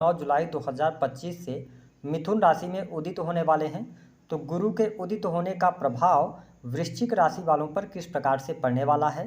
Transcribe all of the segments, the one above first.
9 जुलाई 2025 से मिथुन राशि में उदित होने वाले हैं। तो गुरु के उदित होने का प्रभाव वृश्चिक राशि वालों पर किस प्रकार से पड़ने वाला है।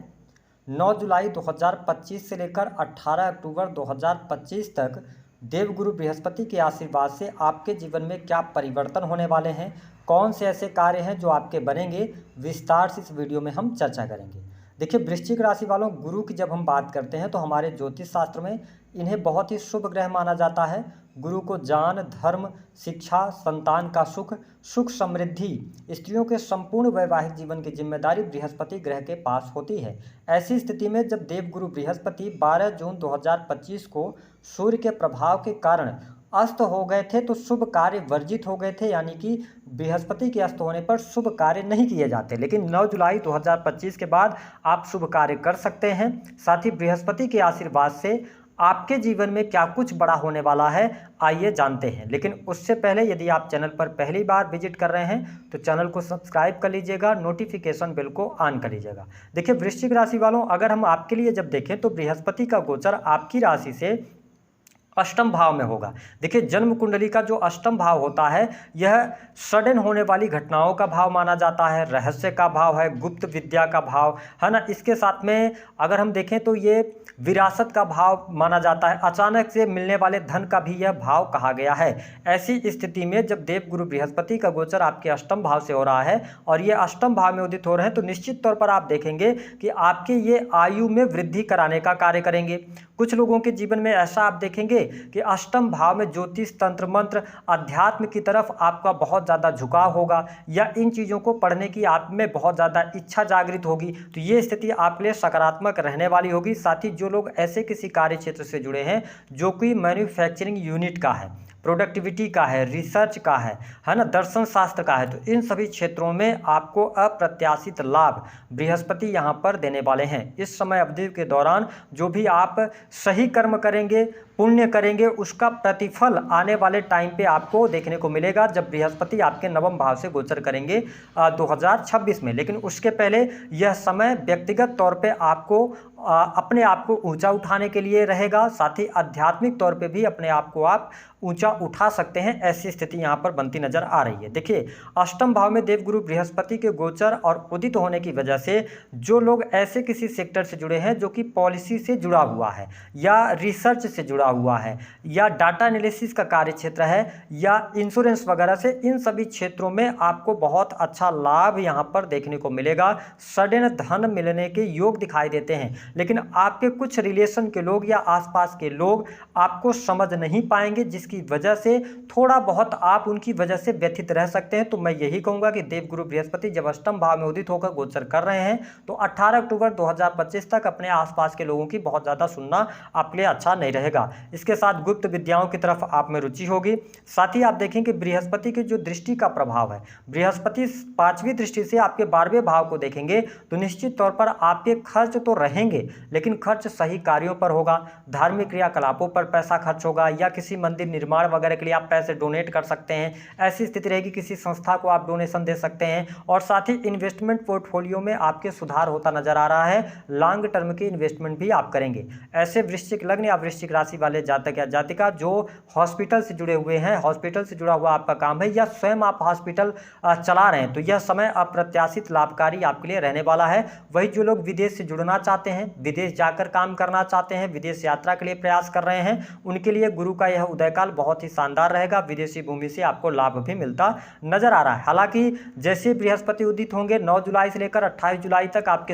9 जुलाई 2025 से लेकर 18 अक्टूबर 2025 तक देवगुरु बृहस्पति के आशीर्वाद से आपके जीवन में क्या परिवर्तन होने वाले हैं, कौन से ऐसे कार्य हैं जो आपके बनेंगे, विस्तार से इस वीडियो में हम चर्चा करेंगे। देखिए, वृश्चिक राशि वालों, गुरु की जब हम बात करते हैं तो हमारे ज्योतिष शास्त्र में इन्हें बहुत ही शुभ ग्रह माना जाता है। गुरु को ज्ञान, धर्म, शिक्षा, संतान का सुख, सुख समृद्धि, स्त्रियों के संपूर्ण वैवाहिक जीवन की जिम्मेदारी बृहस्पति ग्रह के पास होती है। ऐसी स्थिति में जब देवगुरु बृहस्पति 12 जून 2025 को सूर्य के प्रभाव के कारण अस्त हो गए थे तो शुभ कार्य वर्जित हो गए थे, यानी कि बृहस्पति के अस्त होने पर शुभ कार्य नहीं किए जाते। लेकिन 9 जुलाई 2025 के बाद आप शुभ कार्य कर सकते हैं। साथ ही बृहस्पति के आशीर्वाद से आपके जीवन में क्या कुछ बड़ा होने वाला है, आइए जानते हैं। लेकिन उससे पहले यदि आप चैनल पर पहली बार विजिट कर रहे हैं तो चैनल को सब्सक्राइब कर लीजिएगा, नोटिफिकेशन बेल को ऑन कर लीजिएगा। देखिए, वृश्चिक राशि वालों, अगर हम आपके लिए जब देखें तो बृहस्पति का गोचर आपकी राशि से अष्टम भाव में होगा। देखिए, जन्म कुंडली का जो अष्टम भाव होता है यह सडन होने वाली घटनाओं का भाव माना जाता है, रहस्य का भाव है, गुप्त विद्या का भाव है ना। इसके साथ में अगर हम देखें तो ये विरासत का भाव माना जाता है, अचानक से मिलने वाले धन का भी यह भाव कहा गया है। ऐसी स्थिति में जब देवगुरु बृहस्पति का गोचर आपके अष्टम भाव से हो रहा है और ये अष्टम भाव में उदित हो रहे हैं तो निश्चित तौर पर आप देखेंगे कि आपके ये आयु में वृद्धि कराने का कार्य करेंगे। कुछ लोगों के जीवन में ऐसा आप देखेंगे कि अष्टम भाव में ज्योतिष, तंत्र मंत्र, अध्यात्म की तरफ आपका बहुत ज़्यादा झुकाव होगा या इन चीज़ों को पढ़ने की आप में बहुत ज़्यादा इच्छा जागृत होगी। तो ये स्थिति आपके लिए सकारात्मक रहने वाली होगी। साथ ही जो लोग ऐसे किसी कार्य क्षेत्र से जुड़े हैं जो कि मैन्युफैक्चरिंग यूनिट का है, प्रोडक्टिविटी का है, रिसर्च का है ना, दर्शन शास्त्र का है, तो इन सभी क्षेत्रों में आपको अप्रत्याशित लाभ बृहस्पति यहाँ पर देने वाले हैं। इस समय अवधि के दौरान जो भी आप सही कर्म करेंगे, पुण्य करेंगे, उसका प्रतिफल आने वाले टाइम पे आपको देखने को मिलेगा जब बृहस्पति आपके नवम भाव से गोचर करेंगे 2026 में। लेकिन उसके पहले यह समय व्यक्तिगत तौर पे आपको अपने आप को ऊंचा उठाने के लिए रहेगा। साथ ही आध्यात्मिक तौर पे भी अपने आप को आप ऊंचा उठा सकते हैं, ऐसी स्थिति यहाँ पर बनती नजर आ रही है। देखिए, अष्टम भाव में देवगुरु बृहस्पति के गोचर और उदित होने की वजह से जो लोग ऐसे किसी सेक्टर से जुड़े हैं जो कि पॉलिसी से जुड़ा हुआ है या रिसर्च से जुड़ा हुआ है या डाटा एनालिसिस का कार्य क्षेत्र है या इंश्योरेंस वगैरह से, इन सभी क्षेत्रों में आपको बहुत अच्छा लाभ यहाँ पर देखने को मिलेगा। सडन धन मिलने के योग दिखाई देते हैं, लेकिन आपके कुछ रिलेशन के लोग या आसपास के लोग आपको समझ नहीं पाएंगे, जिसकी वजह से थोड़ा बहुत आप उनकी वजह से व्यथित रह सकते हैं। तो मैं यही कहूंगा कि देवगुरु बृहस्पति जब अष्टम भाव में उदित होकर गोचर कर रहे हैं तो 18 अक्टूबर 2025 तक अपने आसपास के लोगों की बहुत ज़्यादा सुनना आपके लिए अच्छा नहीं रहेगा। इसके साथ गुप्त विद्याओं की तरफ आप में रुचि होगी। साथ ही आप देखें कि बृहस्पति की जो दृष्टि का प्रभाव है, बृहस्पति 5वीं दृष्टि से आपके 12वें भाव को देखेंगे तो निश्चित तौर पर आपके खर्च तो रहेंगे, लेकिन खर्च सही कार्यों पर होगा, धार्मिक क्रियाकलापों पर पैसा खर्च होगा या किसी मंदिर निर्माण वगैरह के लिए आप पैसे डोनेट कर सकते हैं। ऐसी स्थिति रहेगी, किसी संस्था को आप डोनेशन दे सकते हैं। और साथ ही इन्वेस्टमेंट पोर्टफोलियो में आपके सुधार होता नजर आ रहा है, लॉन्ग टर्म की इन्वेस्टमेंट भी आप करेंगे। ऐसे वृश्चिक लग्न या वृश्चिक राशि वाले जातक या जातिका जो हॉस्पिटल से जुड़े हुए हैं, हॉस्पिटल से जुड़ा हुआ आपका काम है या स्वयं आप हॉस्पिटल चला रहे हैं, तो यह समय अप्रत्याशित लाभकारी आपके लिए रहने वाला है। वही जो लोग विदेश से जुड़ना चाहते हैं, विदेश जाकर काम करना चाहते हैं, विदेश यात्रा के लिए प्रयास कर रहे हैं, उनके लिए गुरु का यह उदयकाल बहुत ही शानदार रहेगा। विदेशी भूमि से आपको लाभ भी मिलता नजर आ रहा है। हालांकि जैसे बृहस्पति उदित होंगे 9 जुलाई से लेकर 28 जुलाई तक आपके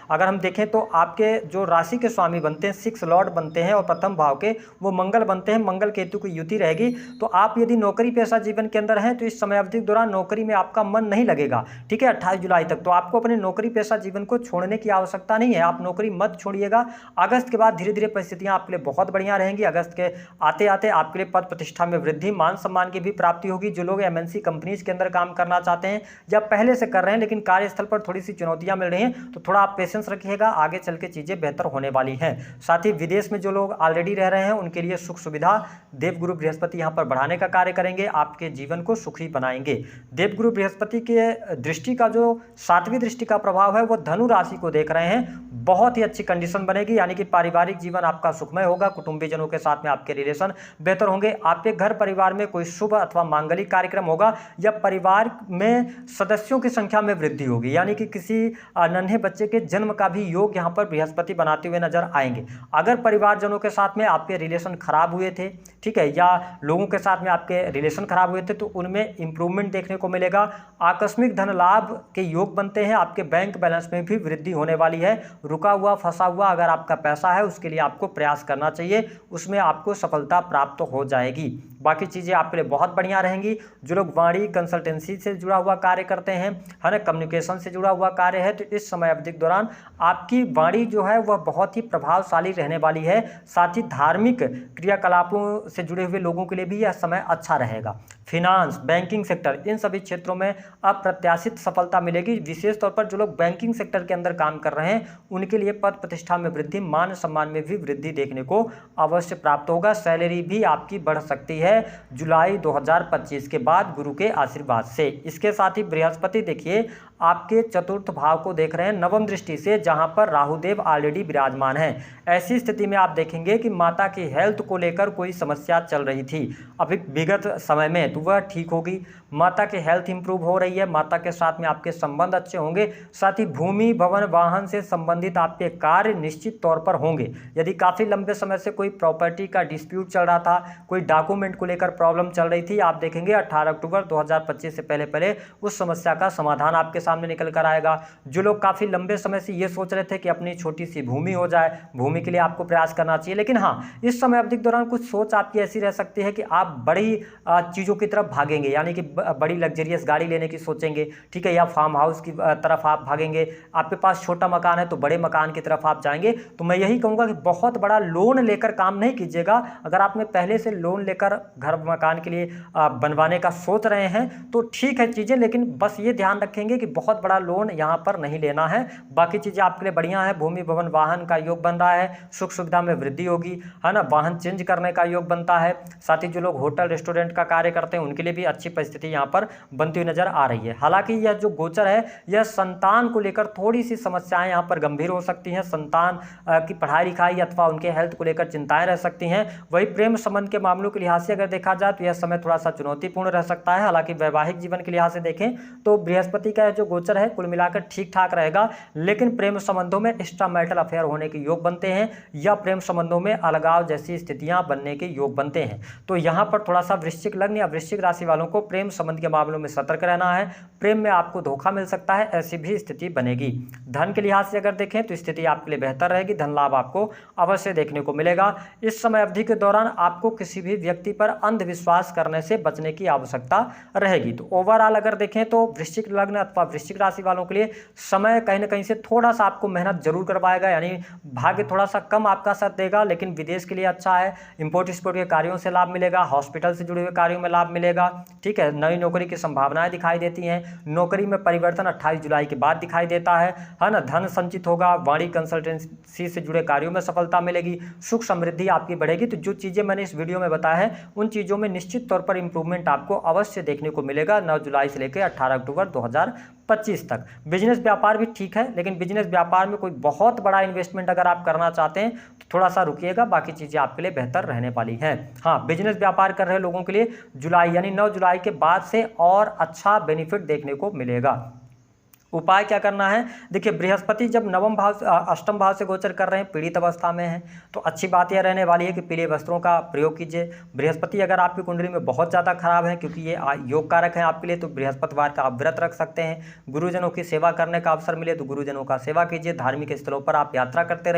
अगर हम देखें तो आपके जो राशि के स्वामी बनते हैं, 6 लॉर्ड बनते हैं और प्रथम भाव के वो मंगल बनते हैं, मंगल केतु की युति रहेगी। तो आप यदि नौकरी पेशा जीवन के अंदर हैं तो इस समय अवधि के दौरान नौकरी में आपका मन नहीं लगेगा, ठीक है, 28 जुलाई तक। तो आपको अपने नौकरी पेशा जीवन को छोड़ने की आवश्यकता नहीं है, आप नौकरी मत छोड़िएगा। अगस्त के बाद धीरे धीरे परिस्थितियां आपके लिए बहुत बढ़िया रहेंगी। अगस्त के आते आते आपके लिए पद प्रतिष्ठा में वृद्धि, मान सम्मान की भी प्राप्ति होगी। जो लोग एमएनसी कंपनीज के अंदर काम करना चाहते हैं या पहले से कर रहे हैं लेकिन कार्यस्थल पर थोड़ी सी चुनौतियां मिल रही हैं तो थोड़ा आप पेशेंस रखिएगा, आगे चल के चीजें बेहतर होने वाली हैं। साथ ही विदेश में जो लोग ऑलरेडी रह रहे हैं उनके लिए सुख सुविधा देवगुरु बृहस्पति यहाँ पर बढ़ाने का कार्य करेंगे, आपके जीवन को सुखी बनाएंगे। देवगुरु बृहस्पति के दृष्टि का जो 7वीं दृष्टि का प्रभाव है वो धनु राशि को देख रहे हैं, बहुत ही अच्छी कंडीशन बनेगी, यानी कि पारिवारिक जीवन आपका सुखमय होगा, कुटुंबीजनों के साथ में आपके रिलेशन बेहतर होंगे, आपके घर परिवार में कोई शुभ अथवा मांगलिक कार्यक्रम होगा या परिवार में सदस्यों की संख्या में वृद्धि होगी, यानी कि किसी नन्हे बच्चे के जन्म का भी योग यहाँ पर बृहस्पति बनाते हुए नजर आएंगे। अगर परिवारजनों के साथ में आपके रिलेशन खराब हुए थे, ठीक है, या लोगों के साथ में आपके रिलेशन खराब हुए थे, तो उनमें इंप्रूवमेंट देखने को मिलेगा। आकस्मिक धन लाभ के योग बनते हैं, आपके बैंक बैलेंस में भी वृद्धि होने वाली है। रुका हुआ फंसा हुआ अगर आपका पैसा है उसके लिए आपको प्रयास करना चाहिए, उसमें आपको सफलता प्राप्त हो जाएगी। बाकी चीज़ें आपके लिए बहुत बढ़िया रहेंगी। जो लोग वाणी कंसल्टेंसी से जुड़ा हुआ कार्य करते हैं, है ना, कम्युनिकेशन से जुड़ा हुआ कार्य है, तो इस समय अवधि के दौरान आपकी वाणी जो है वह बहुत ही प्रभावशाली रहने वाली है। साथ ही धार्मिक क्रियाकलापों से जुड़े हुए लोगों के लिए भी यह समय अच्छा रहेगा। फिनांस, बैंकिंग सेक्टर, इन सभी क्षेत्रों में अप्रत्याशित सफलता मिलेगी। विशेष तौर पर जो लोग बैंकिंग सेक्टर के अंदर काम कर रहे हैं उनके लिए पद प्रतिष्ठा में वृद्धि, मान सम्मान में भी वृद्धि देखने को अवश्य प्राप्त होगा। सैलरी भी आपकी बढ़ सकती है जुलाई 2025 के बाद गुरु के आशीर्वाद से। इसके साथ ही बृहस्पति देखिए आपके चतुर्थ भाव को देख रहे हैं नवम दृष्टि से, जहां पर राहुदेव ऑलरेडी विराजमान है। ऐसी स्थिति में आप देखेंगे कि माता की हेल्थ को लेकर कोई समस्या चल रही थी अभी विगत समय में, तो वह ठीक होगी। माता की हेल्थ इंप्रूव हो रही है, माता के साथ में आपके संबंध अच्छे होंगे। साथ ही भूमि भवन वाहन से संबंधित आपके कार्य निश्चित तौर पर होंगे। यदि काफ़ी लंबे समय से कोई प्रॉपर्टी का डिस्प्यूट चल रहा था, कोई डॉक्यूमेंट को लेकर प्रॉब्लम चल रही थी, आप देखेंगे 18 अक्टूबर 2025 से पहले उस समस्या का समाधान आपके सामने निकल कर आएगा। जो लोग काफ़ी लंबे समय से ये सोच रहे थे कि अपनी छोटी सी भूमि हो जाए, भूमि के लिए आपको प्रयास करना चाहिए, लेकिन हाँ, इस समय अवधि के दौरान कुछ सोच आपकी ऐसी रह सकती है कि आप बड़ी चीज़ों की तरफ भागेंगे, यानी कि बड़ी लग्जरियस गाड़ी लेने की सोचेंगे, ठीक है, या फार्म हाउस की तरफ आप भागेंगे। आपके पास छोटा मकान है तो बड़े मकान की तरफ आप जाएंगे। तो मैं यही कहूँगा कि बहुत बड़ा लोन लेकर काम नहीं कीजिएगा। अगर आपने पहले से लोन लेकर घर मकान के लिए बनवाने का सोच रहे हैं तो ठीक है चीज़ें, लेकिन बस ये ध्यान रखेंगे कि बहुत बड़ा लोन यहाँ पर नहीं लेना है। बाकी चीज़ें आपके लिए बढ़िया है। भूमि भवन वाहन का योग बन रहा है, सुख सुविधा में वृद्धि होगी, है ना, वाहन चेंज करने का योग बनता है। साथ ही जो लोग होटल रेस्टोरेंट का कार्य करते हैं उनके लिए भी अच्छी परिस्थिति यहाँ पर बनती हुई नजर आ रही है। हालांकि यह जो गोचर है यह संतान को लेकर थोड़ी सी समस्याएं यहाँ पर गंभीर हो सकती हैं। संतान की पढ़ाई लिखाई अथवा उनके हेल्थ को लेकर चिंताएं रह सकती हैं। वही प्रेम संबंध के मामलों के लिहाज से अगर देखा जाए तो यह समय थोड़ा सा चुनौतीपूर्ण रह सकता है। हालांकि वैवाहिक जीवन के लिहाज से देखें तो बृहस्पति का जो गोचर है कुल मिलाकर ठीक ठाक रहेगा, लेकिन प्रेम संबंधों में एक्स्ट्रा मैरिटल अफेयर होने के योग बनते हैं या प्रेम संबंधों में अलगाव जैसी स्थितियां बनने के योग बनते हैं। तो यहाँ पर थोड़ा सा वृश्चिक लग्न या वृश्चिक राशि वालों को प्रेम संबंध के मामलों में सतर्क रहना है। प्रेम में आपको धोखा मिल सकता है, ऐसी भी स्थिति बनेगी। धन के लिहाज से अगर देखें तो स्थिति आपके लिए बेहतर रहेगी, धन लाभ आपको अवश्य देखने को मिलेगा। इस समय अवधि के दौरान आपको किसी भी व्यक्ति पर अंधविश्वास करने से बचने की आवश्यकता रहेगी। तो ओवरऑल अगर देखें तो वृश्चिक लग्न अथवा वृश्चिक राशि वालों के लिए समय कहीं ना कहीं से थोड़ा सा आपको मेहनत जरूर करवाएगा, यानी भाग्य थोड़ा सा कम आपका साथ देगा, लेकिन विदेश के लिए अच्छा है। इंपोर्ट एक्सपोर्ट के कार्यों से लाभ मिलेगा, हॉस्पिटल से जुड़े हुए कार्यों में लाभ मिलेगा, ठीक है। नई नौकरी की संभावनाएं दिखाई देती हैं। नौकरी में परिवर्तन 28 जुलाई के बाद दिखाई देता है ना। धन संचित होगा, वाणी कंसल्टेंसी से जुड़े कार्यों में सफलता मिलेगी, सुख समृद्धि आपकी बढ़ेगी। तो जो चीज़ें मैंने इस वीडियो में बताया है उन चीज़ों में निश्चित तौर पर इंप्रूवमेंट आपको अवश्य देखने को मिलेगा 9 जुलाई से लेकर 18 अक्टूबर 2025 तक। बिजनेस व्यापार भी ठीक है, लेकिन बिजनेस व्यापार में कोई बहुत बड़ा इन्वेस्टमेंट अगर आप करना चाहते हैं तो थोड़ा सा रुकिएगा, बाकी चीज़ें आपके लिए बेहतर रहने वाली हैं। हाँ, बिजनेस व्यापार कर रहे लोगों के लिए जुलाई यानी 9 जुलाई के बाद से और अच्छा बेनिफिट देखने को मिलेगा। उपाय क्या करना है, देखिए बृहस्पति जब नवम भाव अष्टम भाव से गोचर कर रहे हैं, पीड़ित अवस्था में है, तो अच्छी बात यह रहने वाली है कि पीले वस्त्रों का प्रयोग कीजिए। बृहस्पति अगर आपकी कुंडली में बहुत ज़्यादा खराब है, क्योंकि ये योग कारक है आपके लिए, तो बृहस्पतिवार का आप व्रत रख सकते हैं। गुरुजनों की सेवा करने का अवसर मिले तो गुरुजनों का सेवा कीजिए। धार्मिक स्थलों पर आप यात्रा करते रहिए।